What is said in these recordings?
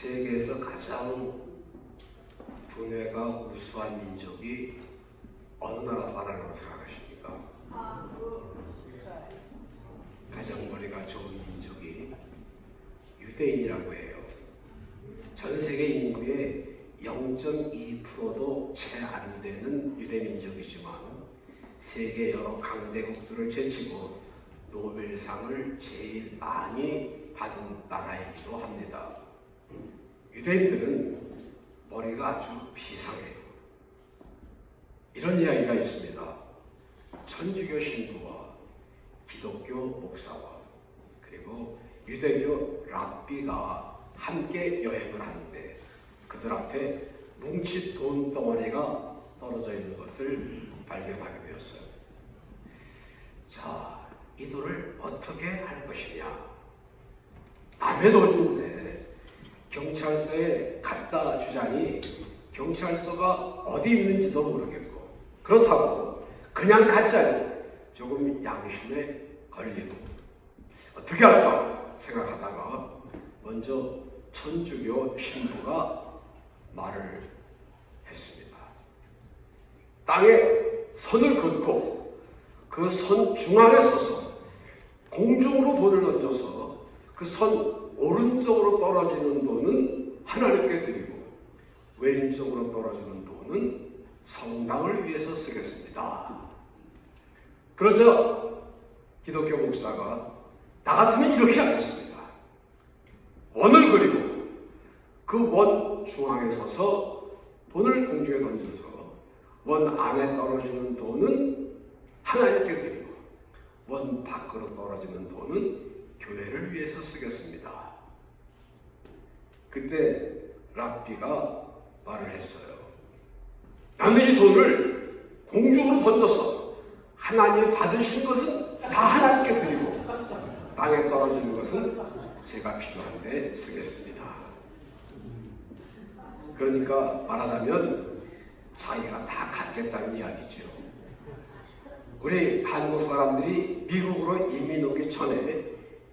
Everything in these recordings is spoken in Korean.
세계에서 가장 두뇌가 우수한 민족이 어느 나라 사람이라고 생각하십니까? 가장 머리가 좋은 민족이 유대인이라고 해요. 전 세계 인구의 0.2%도 채 안 되는 유대민족이지만 세계 여러 강대국들을 제치고 노벨상을 제일 많이 받은 나라이기도 합니다. 유대인들은 머리가 아주 비상해요. 이런 이야기가 있습니다. 천주교 신부와 기독교 목사와 그리고 유대교 랍비가 함께 여행을 하는데 그들 앞에 뭉칫 돈 덩어리가 떨어져 있는 것을 발견하게 되었어요. 자, 이 돈을 어떻게 할 것이냐? 남의 돈인데 경찰서에 갖다 주자니 경찰서가 어디 있는지도 모르겠고 그렇다고 그냥 갖자니 조금 양심에 걸리고 어떻게 할까 생각하다가 먼저 천주교 신부가 말을 했습니다. 땅에 선을 긋고 그 선 중앙에 서서 공중으로 돈을 던져서 그 선 오른쪽으로 떨어지는 돈은 하나님께 드리고 왼쪽으로 떨어지는 돈은 성당을 위해서 쓰겠습니다. 그러자 기독교 목사가 나 같으면 이렇게 하겠습니다. 원을 그리고 그 원 중앙에 서서 돈을 공중에 던져서 원 안에 떨어지는 돈은 하나님께 드리고 원 밖으로 떨어지는 돈은 교회를 위해서 쓰겠습니다. 그때 랍비가 말을 했어요. 나는 이 돈을 공중으로 던져서 하나님이 받으신 것은 다 하나님께 드리고 땅에 떨어지는 것은 제가 필요한데 쓰겠습니다. 그러니까 말하자면 자기가 다 갖겠다는 이야기죠. 우리 한국 사람들이 미국으로 이민 오기 전에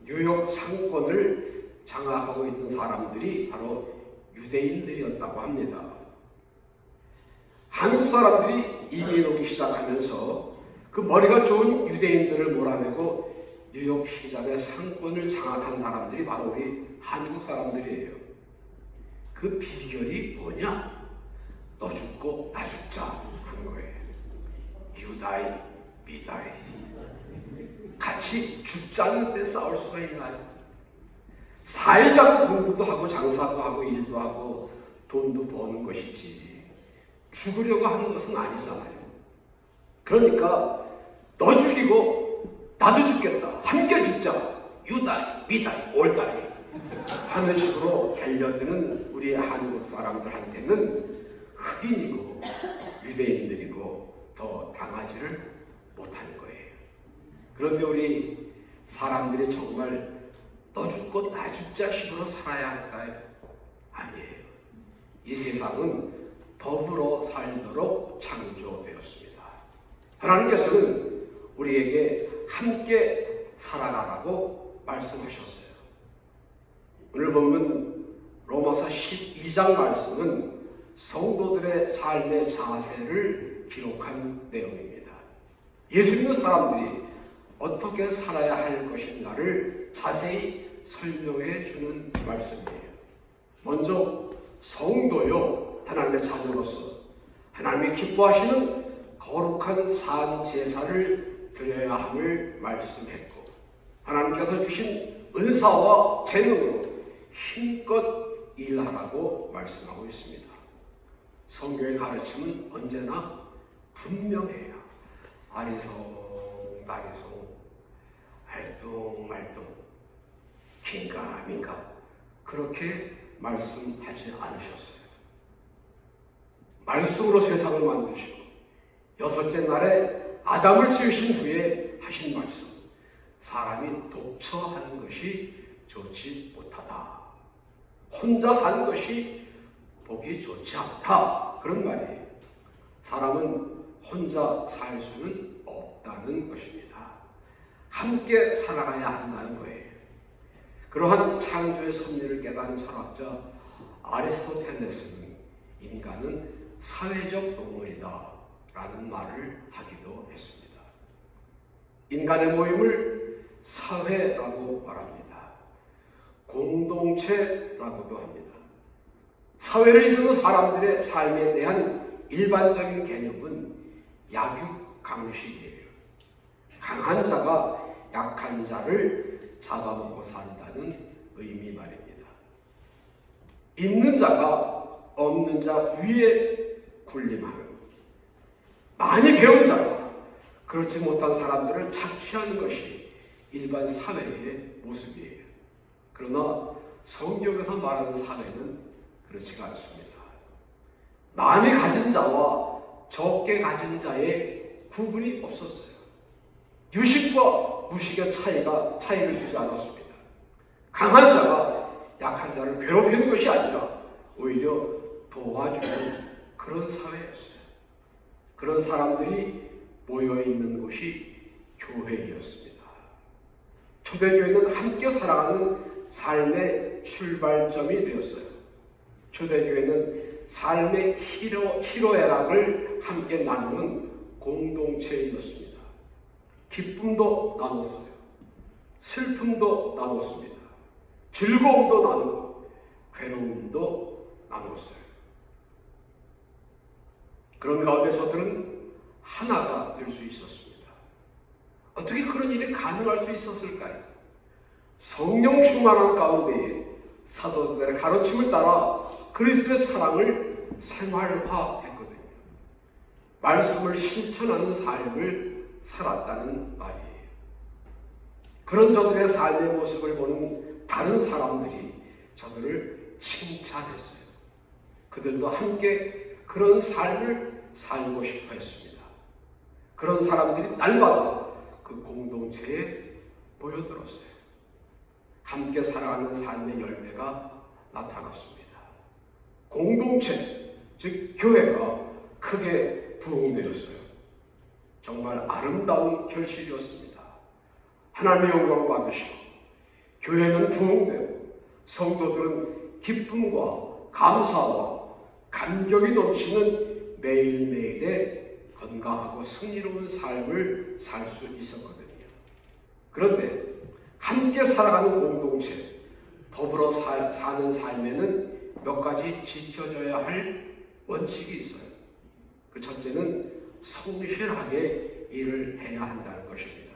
뉴욕 상권을 장악하고 있던 사람들이 바로 유대인들이었다고 합니다. 한국 사람들이 이민 오기 시작하면서 그 머리가 좋은 유대인들을 몰아내고 뉴욕 시장의 상권을 장악한 사람들이 바로 우리 한국 사람들이에요. 그 비결이 뭐냐? 너 죽고 나 죽자 하는 거예요. 유다이, 미다이. 같이 죽자는데 싸울 수가 있나요? 사회자도 공부도 하고 장사도 하고 일도 하고 돈도 버는 것이지 죽으려고 하는 것은 아니잖아요. 그러니까 너 죽이고 나도 죽겠다. 함께 죽자. 유다이, 미다이, 올다이 하는 식으로 달려드는 우리 한국 사람들한테는 흑인이고 유대인들이고 더 당하지를 못하는 거예요. 그런데 우리 사람들이 정말 너 죽고 나 죽자 식으로 살아야 할까요? 아니에요. 이 세상은 더불어 살도록 창조되었습니다. 하나님께서는 우리에게 함께 살아가라고 말씀하셨어요. 오늘 보면 로마서 12장 말씀은 성도들의 삶의 자세를 기록한 내용입니다. 예수 믿는 사람들이 어떻게 살아야 할 것인가를 자세히 설명해 주는 말씀이에요. 먼저 성도요, 하나님의 자녀로서 하나님이 기뻐하시는 거룩한 산 제사를 드려야 함을 말씀했고 하나님께서 주신 은사와 재능으로 힘껏 일하라고 말씀하고 있습니다. 성경의 가르침은 언제나 분명해요. 아리송다리송, 알뚱말뚱, 긴가민가 그렇게 말씀하지 않으셨어요. 말씀으로 세상을 만드시고 여섯째 날에 아담을 지으신 후에 하신 말씀, 사람이 독처하는 것이 좋지 못하다. 혼자 사는 것이 보기 좋지 않다. 그런 말이에요. 사람은 혼자 살 수는 없다는 것입니다. 함께 살아가야 한다는 거예요. 그러한 창조의 섭리를 깨달은 철학자 아리스토텔레스는 인간은 사회적 동물이다 라는 말을 하기도 했습니다. 인간의 모임을 사회라고 말합니다. 공동체라고도 합니다. 사회를 이루는 사람들의 삶에 대한 일반적인 개념은 약육강식이에요. 강한 자가 약한 자를 잡아먹고 산다는 의미 말입니다. 있는 자가 없는 자 위에 군림하는, 많이 배운 자가 그렇지 못한 사람들을 착취하는 것이 일반 사회의 모습이에요. 그러나 성경에서 말하는 사회는 그렇지가 않습니다. 많이 가진 자와 적게 가진 자의 구분이 없었어요. 유식과 무식의 차이를 두지 않았습니다. 강한 자가 약한 자를 괴롭히는 것이 아니라 오히려 도와주는 그런 사회였어요. 그런 사람들이 모여있는 곳이 교회였습니다. 초대교회는 함께 살아가는 삶의 출발점이 되었어요. 초대교회는 삶의 희로애락을 함께 나누는 공동체였습니다. 기쁨도 나눴어요. 슬픔도 나눴습니다. 즐거움도 나누고 괴로움도 나눴어요. 그런 가운데 저들은 하나가 될 수 있었습니다. 어떻게 그런 일이 가능할 수 있었을까요? 성령 충만한 가운데에 사도들의 가르침을 따라 그리스도의 사랑을 생활화했거든요. 말씀을 실천하는 삶을 살았다는 말이에요. 그런 저들의 삶의 모습을 보는 다른 사람들이 저들을 칭찬했어요. 그들도 함께 그런 삶을 살고 싶어 했습니다. 그런 사람들이 날마다 그 공동체에 모여들었어요. 함께 살아가는 삶의 열매가 나타났습니다. 공동체, 즉 교회가 크게 부흥되었어요. 정말 아름다운 결실이었습니다. 하나님의 영광 받으시고 교회는 부흥되고 성도들은 기쁨과 감사와 감격이 넘치는 매일매일의 건강하고 승리로운 삶을 살 수 있었거든요. 그런데 함께 살아가는 공동체, 더불어 사는 삶에는 몇 가지 지켜져야 할 원칙이 있어요. 그 첫째는 성실하게 일을 해야 한다는 것입니다.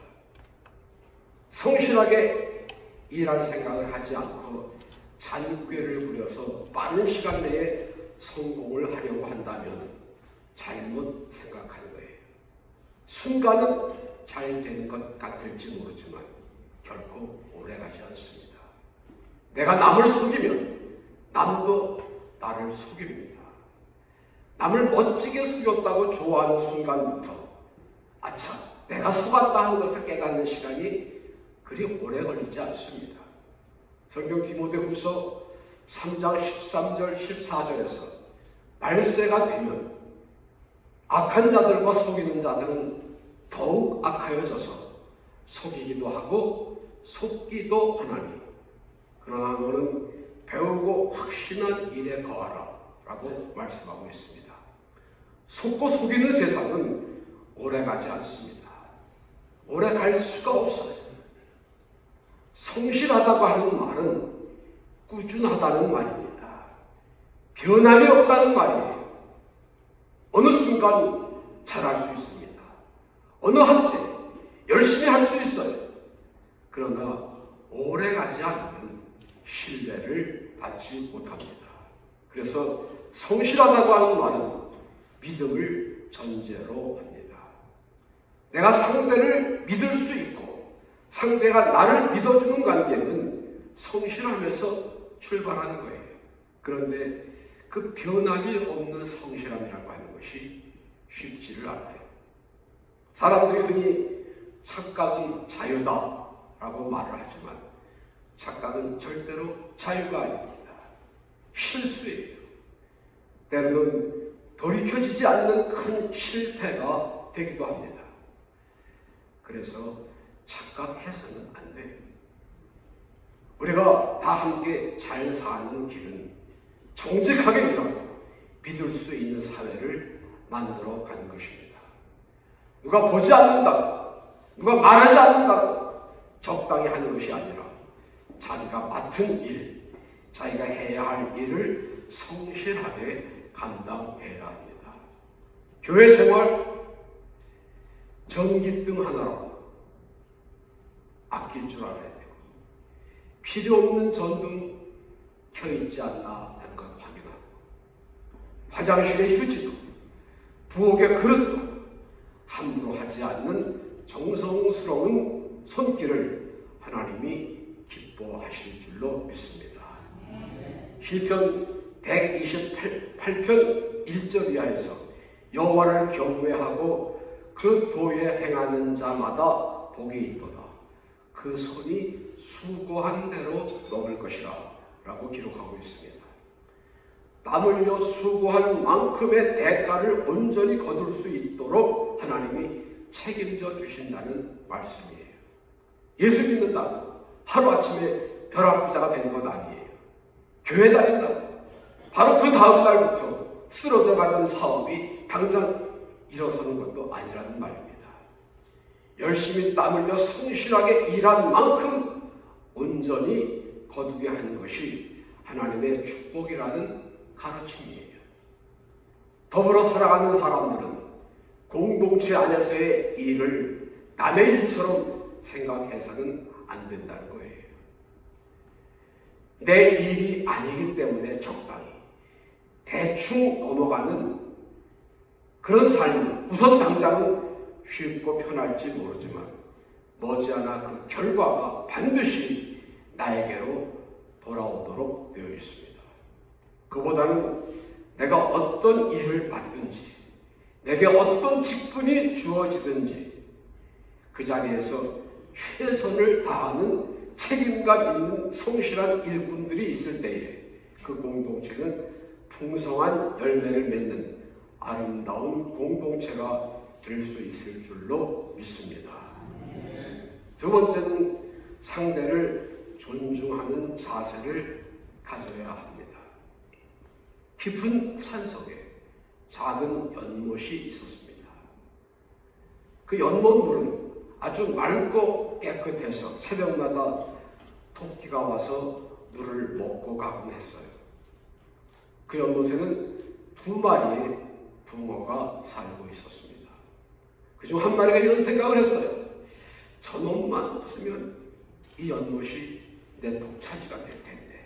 성실하게 일할 생각을 하지 않고 잔꾀를 부려서 빠른 시간 내에 성공을 하려고 한다면 잘못 생각하는 거예요. 순간은 잘 되는 것 같을지 모르지만 결코 오래가지 않습니다. 내가 남을 속이면 남도 나를 속입니다. 남을 멋지게 속였다고 좋아하는 순간부터 아차, 내가 속았다 하는 것을 깨닫는 시간이 그리 오래 걸리지 않습니다. 성경 디모데후서 3장 13절 14절에서 말세가 되면 악한 자들과 속이는 자들은 더욱 악하여져서 속이기도 하고 속기도 하나니 그러나 너는 배우고 확신한 일에 거하라 라고 말씀하고 있습니다. 속고 속이는 세상은 오래가지 않습니다. 오래갈 수가 없어요. 성실하다고 하는 말은 꾸준하다는 말입니다. 변함이 없다는 말이에요. 어느 순간 잘할 수 있습니다. 어느 한때 열심히 할 수 있어요. 그러나 오래가지 않으면 신뢰를 받지 못합니다. 그래서 성실하다고 하는 말은 믿음을 전제로 합니다. 내가 상대를 믿을 수 있고 상대가 나를 믿어주는 관계는 성실하면서 출발하는 거예요. 그런데 그 변함이 없는 성실함이라고 하는 것이 쉽지를 않아요. 사람들이 흔히 착각은 자유다라고 말을 하지만 착각은 절대로 자유가 아닙니다. 실수예요. 때로는 돌이켜지지 않는 큰 실패가 되기도 합니다. 그래서 착각해서는 안 돼요. 우리가 다 함께 잘 사는 길은 정직하게 일하고 믿을 수 있는 사회를 만들어 간 것입니다. 누가 보지 않는다고, 누가 말하지 않는다고 적당히 하는 것이 아니라 자기가 맡은 일, 자기가 해야 할 일을 성실하게 감당해야 합니다. 교회 생활, 전기등 하나로 아낄 줄 알아야 되고, 필요 없는 전등 켜있지 않나 하는 것 확인하고, 화장실의 휴지도 부엌의 그릇도 함부로 하지 않는 정성스러운 손길을 하나님이 기뻐하실 줄로 믿습니다. 시편 128편 1절 이하에서 여호와를 경외하고 그 도에 행하는 자마다 복이 있도다. 그 손이 수고한 대로 먹을 것이라 라고 기록하고 있습니다. 땀 흘려 수고한 만큼의 대가를 온전히 거둘 수 있도록 하나님이 책임져 주신다는 말씀이에요. 예수 믿는다고 하루아침에 벼락부자가 된 것 아니에요. 교회 다닌다고 바로 그 다음 날부터 쓰러져 가던 사업이 당장 일어서는 것도 아니라는 말입니다. 열심히 땀 흘려 성실하게 일한 만큼 온전히 거두게 하는 것이 하나님의 축복이라는 가르침이에요. 더불어 살아가는 사람들은 공동체 안에서의 일을 남의 일처럼 생각해서는 안 된다는 거예요. 내 일이 아니기 때문에 적당히 대충 넘어가는 그런 삶은 우선 당장은 쉽고 편할지 모르지만 머지않아 그 결과가 반드시 나에게로 돌아오도록 되어 있습니다. 그보다는 내가 어떤 일을 맡든지, 내게 어떤 직분이 주어지든지 그 자리에서 최선을 다하는 책임감 있는 성실한 일꾼들이 있을 때에 그 공동체는 풍성한 열매를 맺는 아름다운 공동체가 될 수 있을 줄로 믿습니다. 두 번째는 상대를 존중하는 자세를 가져야 합니다. 깊은 산속에 작은 연못이 있었습니다. 그 연못물은 아주 맑고 깨끗해서 새벽마다 토끼가 와서 물을 먹고 가곤 했어요. 그 연못에는 2마리의 붕어가 살고 있었습니다. 그중 한 마리가 이런 생각을 했어요. 저놈만 없으면 이 연못이 내 독차지가 될 텐데.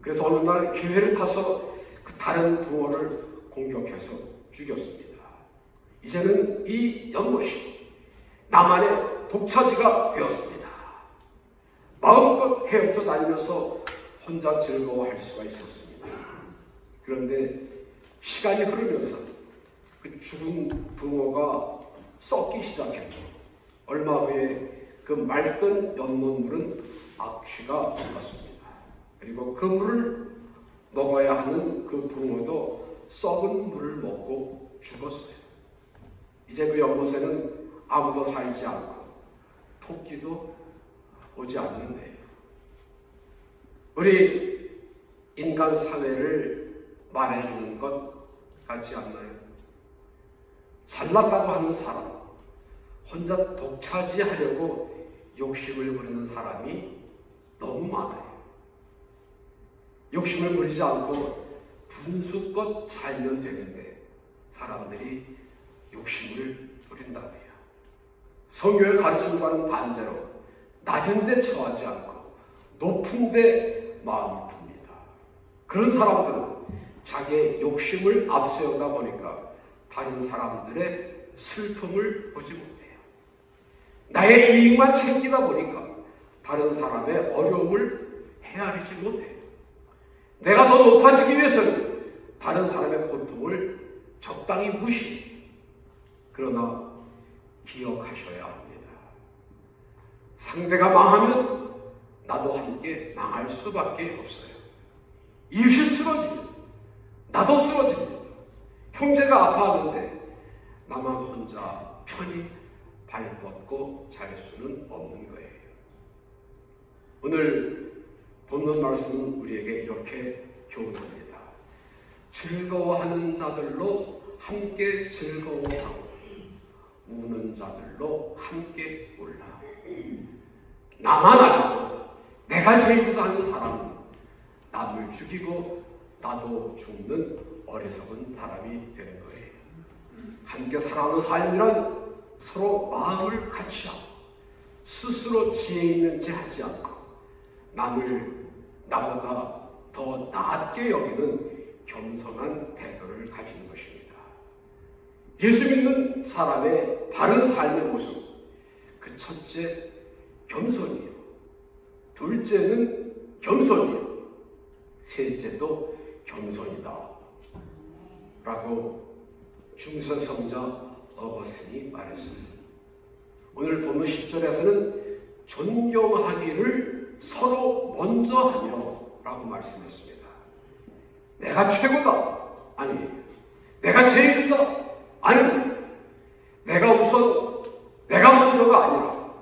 그래서 어느 날 기회를 타서 그 다른 붕어를 공격해서 죽였습니다. 이제는 이 연못이 나만의 독차지가 되었습니다. 마음껏 헤엄쳐 다니면서 혼자 즐거워할 수가 있었습니다. 그런데 시간이 흐르면서 그 죽은 붕어가 썩기 시작했죠. 얼마 후에 그 맑은 연못물은 악취가 났습니다. 그리고 그 물을 먹어야 하는 그 붕어도 썩은 물을 먹고 죽었어요. 이제 그 연못에는 아무도 살지 않고 토끼도 오지 않는데요. 우리 인간 사회를 말해주는 것 같지 않나요? 잘났다고 하는 사람, 혼자 독차지하려고 욕심을 부리는 사람이 너무 많아요. 욕심을 부리지 않고 분수껏 살면 되는데 사람들이 욕심을 부린다고요. 성경의 가르침과는 반대로 낮은 데 처하지 않고 높은 데 마음을 둡니다. 그런 사람들은 자기의 욕심을 앞세우다 보니까 다른 사람들의 슬픔을 보지 못해요. 나의 이익만 챙기다 보니까 다른 사람의 어려움을 헤아리지 못해요. 내가 더 높아지기 위해서는 다른 사람의 고통을 적당히 무시해요. 그러나 기억하셔야 합니다. 상대가 망하면 나도 함께 망할 수밖에 없어요. 이웃이 쓰러지면 나도 쓰러집니다. 형제가 아파하는데 나만 혼자 편히 발 뻗고 잘 수는 없는 거예요. 오늘 본문 말씀은 우리에게 이렇게 교훈합니다. 즐거워하는 자들로 함께 즐거워하고 우는 자들로 함께 울라. 나만 알고 내가 제일이다 하는 사람은 남을 죽이고 나도 죽는 어리석은 사람이 되는 거예요. 함께 살아가는 삶이란 서로 마음을 같이 하고 스스로 지혜 있는 체 하지 않고 남을 나보다 더 낫게 여기는 겸손한 태도를 가지는 것입니다. 예수 믿는 사람의 바른 삶의 모습, 그 첫째 겸손이요, 둘째는 겸손이요, 셋째도 겸손이다 라고 중세 성자 어거스틴이 말했어요. 오늘 본문 10절에서는 존경하기를 서로 먼저 하며 라고 말씀했습니다. 내가 최고다. 아니, 내가 제일이다. 아니, 내가 우선, 내가 먼저가 아니라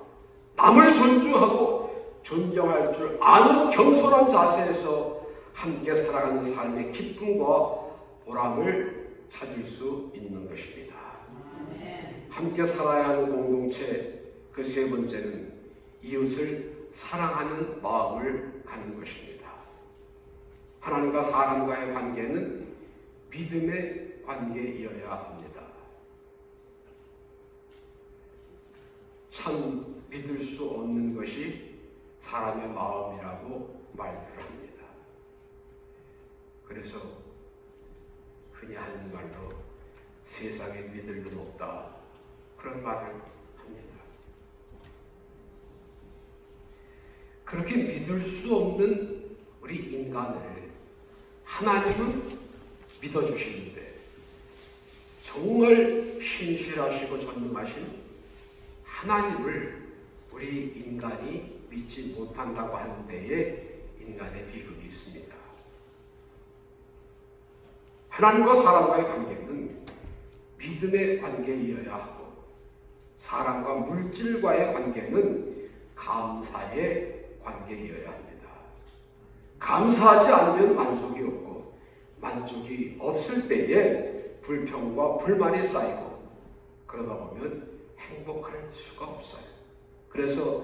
남을 존중하고 존경할 줄 아는 겸손한 자세에서 함께 살아가는 삶의 기쁨과 보람을 찾을 수 있는 것입니다. 함께 살아야 하는 공동체, 그 세 번째는 이웃을 사랑하는 마음을 갖는 것입니다. 하나님과 사람과의 관계는 믿음의 관계이어야 합니다. 참 믿을 수 없는 것이 사람의 마음이라고 말들 합니다. 그래서 흔히 하는 말로 세상에 믿을 놈 없다, 그런 말을 합니다. 그렇게 믿을 수 없는 우리 인간을 하나님은 믿어주시는데 정말 신실하시고 전능하신 하나님을 우리 인간이 믿지 못한다고 하는 데에 인간의 비극이 있습니다. 하나님과 사람과의 관계는 믿음의 관계이어야 하고 사람과 물질과의 관계는 감사의 관계이어야 합니다. 감사하지 않으면 만족이 없고 만족이 없을 때에 불평과 불만이 쌓이고 그러다 보면 행복할 수가 없어요. 그래서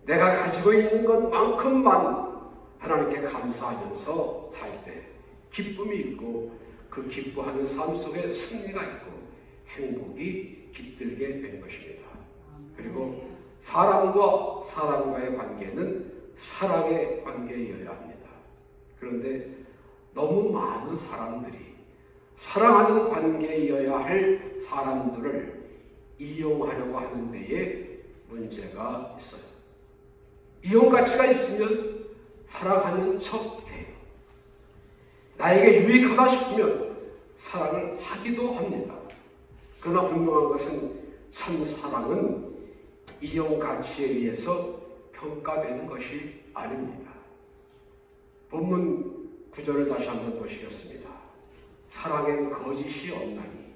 내가 가지고 있는 것만큼만 하나님께 감사하면서 살 때 기쁨이 있고 그 기뻐하는 삶 속에 승리가 있고 행복이 깃들게 된 것입니다. 그리고 사람과 사람과의 관계는 사랑의 관계이어야 합니다. 그런데 너무 많은 사람들이 사랑하는 관계이어야 할 사람들을 이용하려고 하는 데에 문제가 있어요. 이용 가치가 있으면 사랑하는 척 해요. 나에게 유익하다 싶으면 사랑을 하기도 합니다. 그러나 분명한 것은 참 사랑은 이용 가치에 의해서 평가되는 것이 아닙니다. 본문 9절을 다시 한번 보시겠습니다. 사랑엔 거짓이 없나니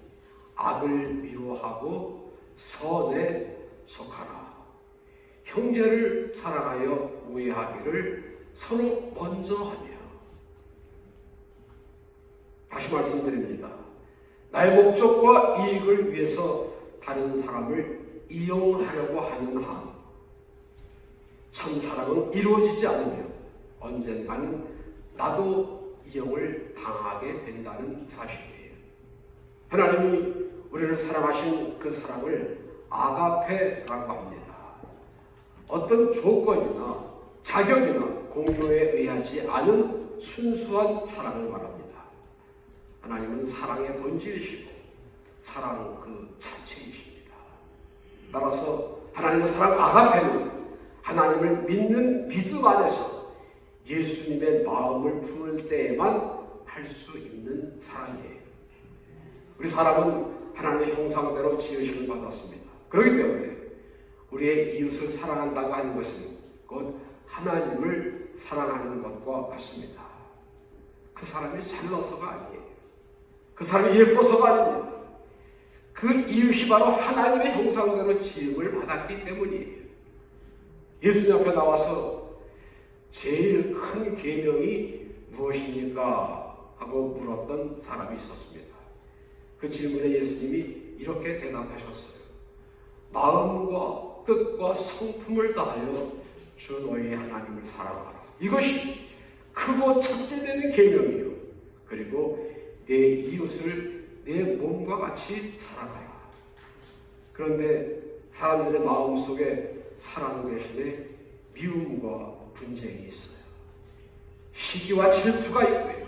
악을 미워하고 선에 속하라. 형제를 사랑하여 우애하기를 서로 먼저 하며. 다시 말씀드립니다. 나의 목적과 이익을 위해서 다른 사람을 이용하려고 하는 한 참 사랑은 이루어지지 않으며 언젠가는 나도 이용을 당하게 된다는 사실이에요. 하나님이 우리를 사랑하신 그 사랑을 아가페라고 합니다. 어떤 조건이나 자격이나 공로에 의하지 않은 순수한 사랑을 말합니다. 하나님은 사랑의 본질이시고 사랑 그 자체이십니다. 따라서 하나님의 사랑 아가페는 하나님을 믿는 믿음 안에서 예수님의 마음을 품을 때에만 할 수 있는 사랑이에요. 우리 사람은 하나님의 형상대로 지으심을 받았습니다. 그렇기 때문에 우리의 이웃을 사랑한다고 하는 것은 곧 하나님을 사랑하는 것과 같습니다. 그 사람이 잘나서가 아니에요. 그 사람이 예뻐서가 아닙니다. 그 이웃이 바로 하나님의 형상대로 지음을 받았기 때문이에요. 예수님 앞에 나와서 제일 큰 계명이 무엇입니까? 하고 물었던 사람이 있었습니다. 그 질문에 예수님이 이렇게 대답하셨어요. 마음과 뜻과 성품을 다하여 주 너희 하나님을 사랑하라. 이것이 크고 첫째 되는 계명이요. 그리고 내 이웃을 내 몸과 같이 사랑하라. 그런데 사람들의 마음속에 사랑 대신에 미움과 분쟁이 있어요. 시기와 질투가 있고요.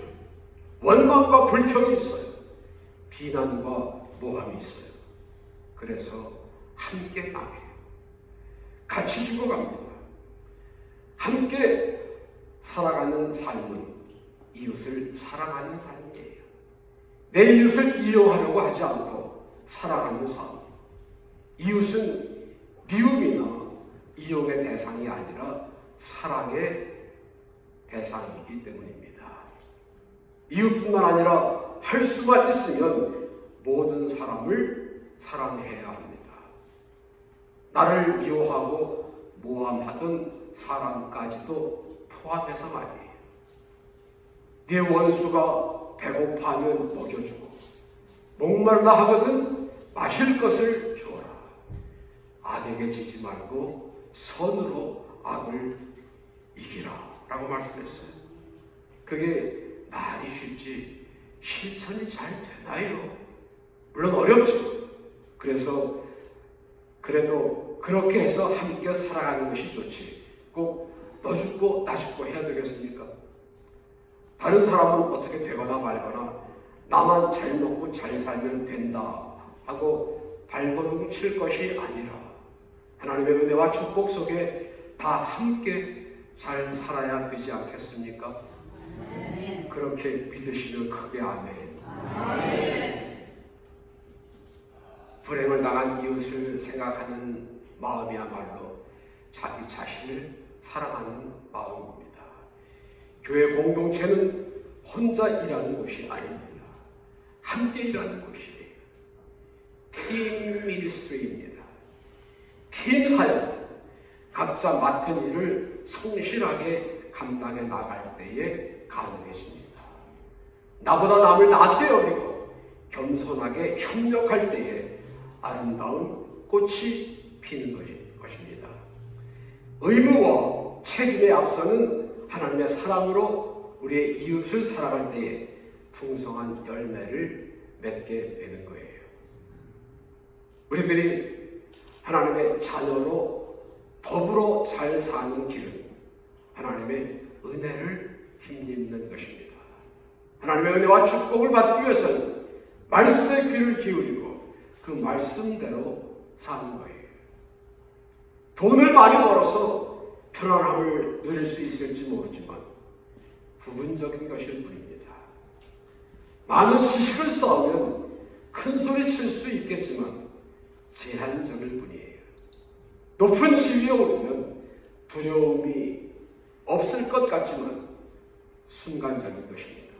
원망과 불평이 있어요. 비난과 모함이 있어요. 그래서 함께 망해요. 같이 죽어갑니다. 함께 살아가는 삶은 이웃을 사랑하는 삶이에요. 내 이웃을 이용하려고 하지 않고 사랑하는 삶. 이웃은 미움이나 이용의 대상이 아니라 사랑의 대상이기 때문입니다. 이웃뿐만 아니라 할 수만 있으면 모든 사람을 사랑해야 합니다. 나를 미워하고 모함하던 사람까지도 포함해서 말이에요. 내 원수가 배고파하면 먹여주고 목말라 하거든 마실 것을 주어라. 악에게 지지 말고 선으로 악을 이기라 라고 말씀했어요. 그게 말이 쉽지 실천이 잘 되나요? 물론 어렵죠. 그래서 그래도 그렇게 해서 함께 살아가는 것이 좋지. 꼭 너 죽고 나 죽고 해야 되겠습니까? 다른 사람은 어떻게 되거나 말거나 나만 잘 먹고 잘 살면 된다 하고 발버둥 칠 것이 아니라 하나님의 은혜와 축복 속에 다 함께 잘 살아야 되지 않겠습니까? 아멘. 그렇게 믿으시면 크게 아멘. 아멘. 불행을 당한 이웃을 생각하는 마음이야말로 자기 자신을 사랑하는 마음입니다. 교회 공동체는 혼자 일하는 곳이 아닙니다. 함께 일하는 곳이에요. 팀 미니스트리입니다. 팀 사역. 각자 맡은 일을 성실하게 감당해 나갈 때에 가능해집니다. 나보다 남을 낮게 여기고 겸손하게 협력할 때에 아름다운 꽃이 피는 것입니다. 의무와 책임에 앞서는 하나님의 사랑으로 우리의 이웃을 사랑할 때에 풍성한 열매를 맺게 되는 거예요. 우리들이 하나님의 자녀로 더불어 잘 사는 길은 하나님의 은혜를 힘입는 것입니다. 하나님의 은혜와 축복을 받기 위해서는 말씀에 귀를 기울이고 그 말씀대로 사는 거예요. 돈을 많이 벌어서 편안함을 누릴 수 있을지 모르지만 부분적인 것일 뿐입니다. 많은 지식을 쌓으면 큰 소리 칠 수 있겠지만 제한적일 뿐이에요. 높은 지위에 오르면 두려움이 없을 것 같지만 순간적인 것입니다.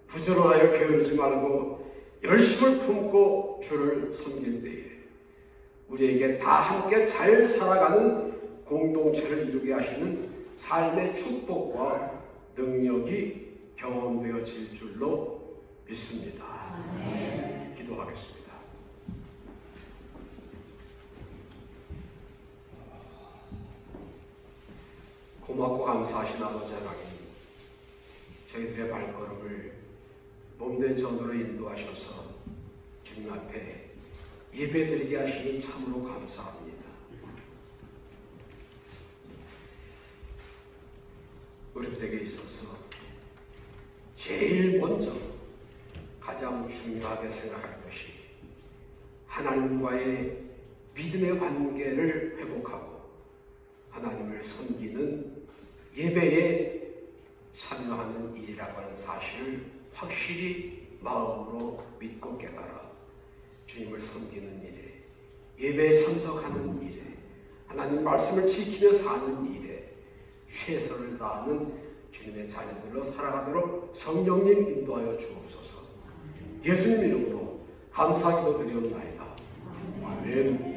부지런하여 게으르지 말고 열심을 품고 주를 섬길 때에 우리에게 다 함께 잘 살아가는 공동체를 이루게 하시는 삶의 축복과 능력이 경험되어질 줄로 믿습니다. 기도하겠습니다. 고맙고 감사하신 아버지 하나님, 저희들의 발걸음을 몸된 전도로 인도하셔서 주님 앞에 예배드리게 하시니 참으로 감사합니다. 우리들에게 있어서 제일 먼저 가장 중요하게 생각할 것이 하나님과의 믿음의 관계를 회복하고 하나님을 섬기는 예배에 참여하는 일이라고 하는 사실을 확실히 마음으로 믿고 깨달아 주님을 섬기는 일에, 예배에 참석하는 일에, 하나님 말씀을 지키며 사는 일에 최선을 다하는 주님의 자녀들로 살아가도록 성령님 인도하여 주옵소서. 예수님 이름으로 감사기도 드리옵나이다. 아멘.